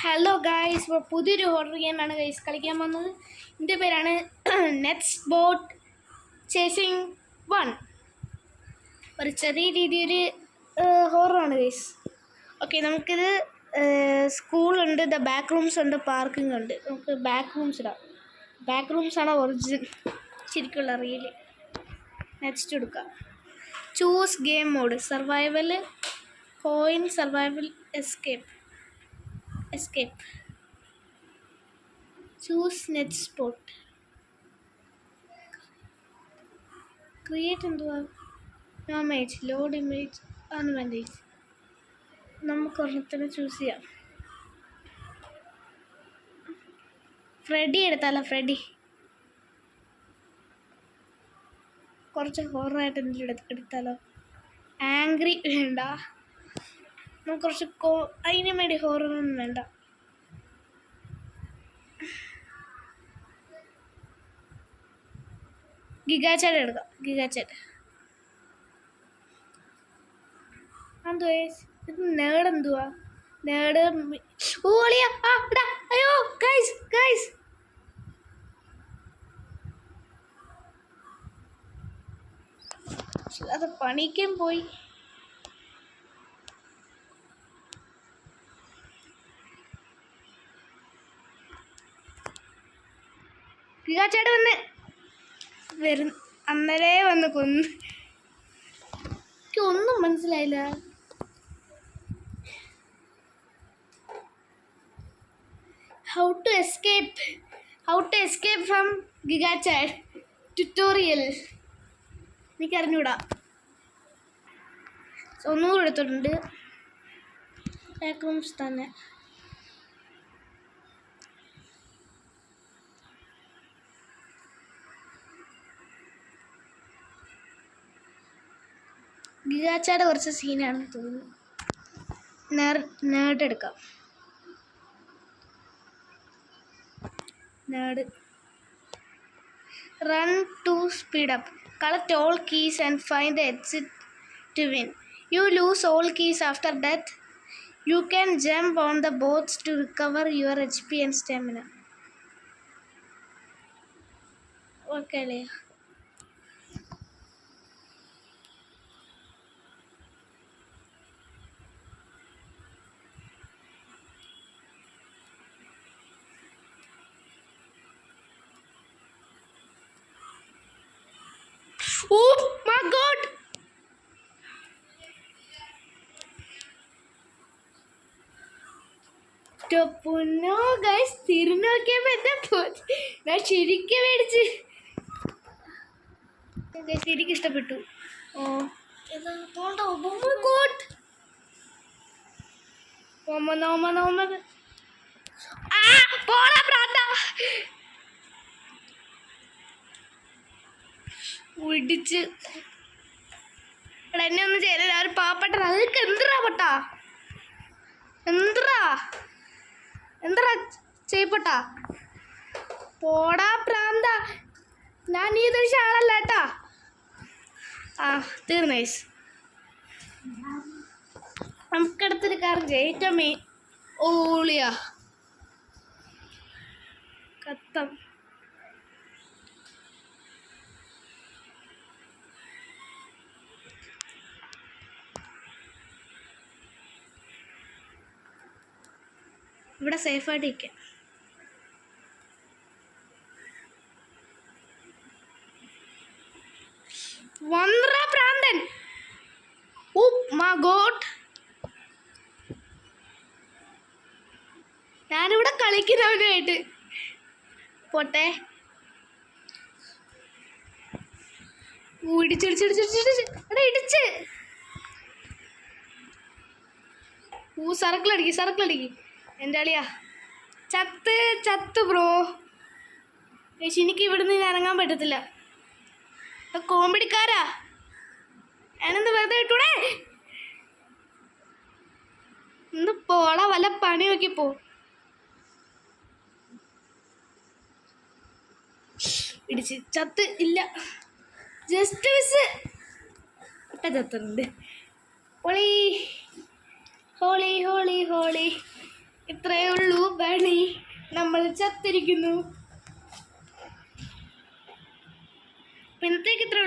Hello guys, ഇപ്പോൾ പുതിയൊരു horror ഗെയിമാണ് ഗൈസ് കളിക്കാൻ വന്നത്. എൻ്റെ പേരാണ് നെക്സ്റ്റ് ബോട്ട് ചേസിങ് 1. ഒരു ചെറിയ രീതിയിൽ ഹോററാണ് ഗൈസ്. ഓക്കെ, നമുക്കിത് സ്കൂളുണ്ട്, ബാക്ക് റൂംസ് ഉണ്ട്, പാർക്കിംഗ് ഉണ്ട്. നമുക്ക് ബാക്ക് റൂംസ് ഇടാം. ബാക്ക് റൂംസാണ് ഒറിജിനൽ ശരിക്കുള്ള റിയൽ. നെക്സ്റ്റ് എടുക്കാം. Choose game mode, survival, coin, survival, escape. Choose net spot. Create എന്തുവാ? image, load image ആണ് വേണ്ടത്. നമുക്ക് ഒരെണ്ണത്തിന് ചൂസ് ചെയ്യാം. ഫ്രെഡി എടുത്താലോ? ഫ്രെഡി കുറച്ച് ഹൊററായിട്ട് എന്തെങ്കിലും എടുത്താലോ? ആംഗ്രി വേണ്ട. നമുക്ക് കുറച്ച് അതിന് വേണ്ടി ഹൊററൊന്നും വേണ്ട. ഗിഗാച്ചാട് എടുക്കാം. ഗിഗാച്ചാട് എന്തുവാ ഇത്? നേട് എന്തുവാ? നേട് ഓളിയാ. അയ്യോ ഗൈസ് അത് പണിക്കാൻ പോയി. ഗിഗാച്ചാട് അന്നേരേ വന്ന് കൊന്നു. ഒന്നും മനസ്സിലായില്ല. How to escape from Gigachad tutorial. എനിക്കറിഞ്ഞൂടാ. ഒന്നുകൂടെ എടുത്തിട്ടുണ്ട്. ബാക്ക് റൂംസ് തന്നെ. ഗിഗാച്ചാട് കുറച്ച് സീനാണെന്ന് തോന്നുന്നു. നേട് എടുക്കാം. നേട്. Run to speed up. Collect all keys and find the exit to win. You lose all keys after death. You can jump on the boats to recover your HP and stamina. Okay അല്ലേ? Oh my god! പൊന്നോ guys, തിരിഞ്ഞോക്കിയപ്പോ എന്താ ഞാൻ ശരിക്കും മേടിച്ച്. എനിക്ക് ഇഷ്ടപ്പെട്ടു. ഇടിച്ച് എന്നെ ഒന്നും ചെയ്ത ഒരു പാവപ്പെട്ട. അതൊക്കെ എന്തിനാ പെട്ടാ? എന്താ ചെയ്യപ്പെട്ടാ? പോടാ പ്രാന്ത. ഞാൻ ഇതൊരു ഷാളല്ല കേട്ടാ. തീർന്നേസ്. നമുക്കടുത്തൊരു കാര്യം ഏറ്റവും മെയിൻ ഓളിയാ കത്തം. ഇവിടെ സേഫായിട്ട് ഇരിക്കാം. പ്രാന്തൻ. Oh my god. ഞാനിവിടെ കളിക്കുന്നവനായിട്ട് പോട്ടെ. ഇടിച്ച് സർക്കിളടിക്ക് എൻ്റെ അളിയാ. ചത്ത് ബ്രോ. എനിക്ക് ഇവിടുന്ന് ഇറങ്ങാൻ പറ്റത്തില്ല. കോമ്പിടിക്കാരാ. ഞാനെന്ത് വെറുതെ ഇട്ടൂടെ? ഒന്ന് പോള, വല്ല പണി നോക്കിപ്പോ. ഇടിച്ച് ചത്ത് ഇല്ല, ജസ്റ്റ് മിസ്. ചത്തുണ്ട്. Holy holy holy holy. ഇത്രയേ ഉള്ളൂ പണി. നമ്മൾ ചത്തിരിക്കുന്നു. പിന്നത്തേക്ക് ഇത്ര